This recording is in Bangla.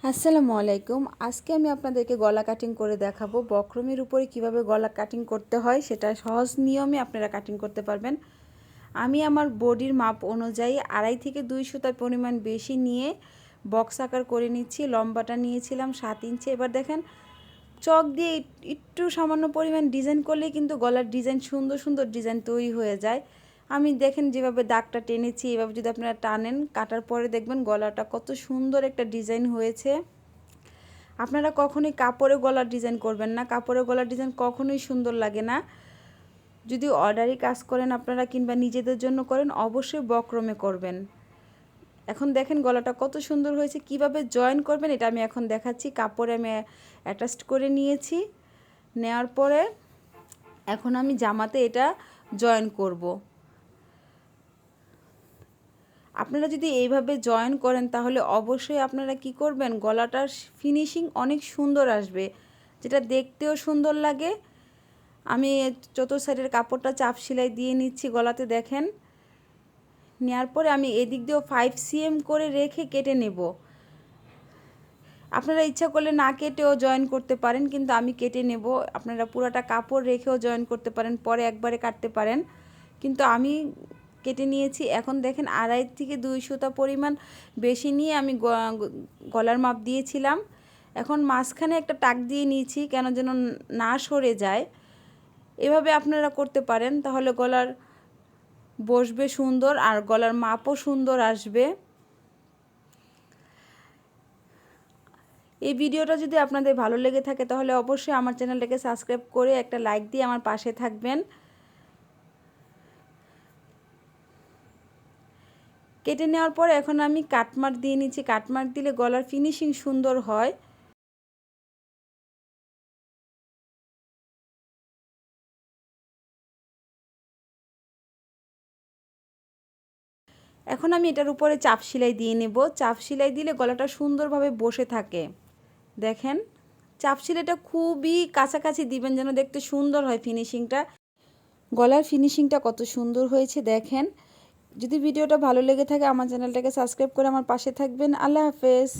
আসসালামু আলাইকুম। আজকে আমি আপনাদেরকে গলা কাটিং করে দেখাবো। বক্রমের উপরে কিভাবে গলা কাটিং করতে হয় সেটা সহজ নিয়মে আপনারা কাটিং করতে পারবেন। আমি আমার বডির মাপ অনুযায়ী 2.5 থেকে 2 সুতার পরিমাণ বেশি নিয়ে বক্স আকার করে নিচ্ছি। লম্বাটা নিয়েছিলাম 7 ইঞ্চি। এবার দেখেন চক দিয়ে একটু সামান্য পরিমাণ ডিজাইন করলেই কিন্তু গলার ডিজাইন সুন্দর সুন্দর ডিজাইন তৈরি হয়ে যায়। আমি দেখেন যেভাবে দাগটা টেনেছি, এভাবে যদি আপনারা টানেন কাটার পরে দেখবেন গলাটা কত সুন্দর একটা ডিজাইন হয়েছে। আপনারা কখনোই কাপড়ে গলার ডিজাইন করবেন না, কাপড়ে গলার ডিজাইন কখনোই সুন্দর লাগে না। যদি অর্ডারি কাজ করেন আপনারা কিংবা নিজেদের জন্য করেন অবশ্যই বক্রমে করবেন। এখন দেখেন গলাটা কত সুন্দর হয়েছে। কিভাবে জয়েন করবেন এটা আমি এখন দেখাচ্ছি। কাপড়ে আমি অ্যাটাচ করে নিয়েছি, নেওয়ার পরে এখন আমি জামাতে এটা জয়েন করব। আপনারা যদি এইভাবে জয়েন করেন তাহলে অবশ্যই আপনারা কি করবেন, গলাটার ফিনিশিং অনেক সুন্দর আসবে, যেটা দেখতেও সুন্দর লাগে। আমি চতুর সাইডের কাপড়টা চাপ সেলাই দিয়ে নিচ্ছি গলাতে, দেখেন। নেওয়ার পরে আমি এদিক দিয়েও 5 cm করে রেখে কেটে নেব। আপনারা ইচ্ছা করলে না কেটেও জয়েন করতে পারেন, কিন্তু আমি কেটে নেব। আপনারা পুরোটা কাপড় রেখেও জয়েন করতে পারেন, পরে একবারে কাটতে পারেন, কিন্তু আমি কেটে নিয়েছি। এখন দেখেন 2.5 থেকে 2 সুতা পরিমাণ বেশি নিয়ে আমি গলার মাপ দিয়েছিলাম। এখন মাঝখানে একটা টাক দিয়ে নিয়েছি কেন যেন না সরে যায়। এভাবে আপনারা করতে পারেন, তাহলে গলার বসবে সুন্দর আর গলার মাপও সুন্দর আসবে। এই ভিডিওটা যদি আপনাদের ভালো লেগে থাকে তাহলে অবশ্যই আমার চ্যানেলটাকে সাবস্ক্রাইব করে একটা লাইক দিয়ে আমার পাশে থাকবেন। কেটে নেওয়ার পর এখন আমি কাটমার্ক দিয়ে নিচ্ছি। কাটমার্ক দিলে গলার ফিনিশিং সুন্দর হয়। এখন আমি এটার উপরে চাপ সেলাই দিয়ে নেব। চাপ সেলাই দিলে গলাটা সুন্দরভাবে বসে থাকে। দেখেন চাপ সেলাইটা খুবই কাছাকাছি দিবেন যেন দেখতে সুন্দর হয় ফিনিশিংটা। গলার ফিনিশিংটা কত সুন্দর হয়েছে দেখেন। যদি ভিডিওটা ভালো লেগে থাকে আমার চ্যানেলটাকে সাবস্ক্রাইব করে আমার পাশে থাকবেন। আল্লাহ হাফেজ।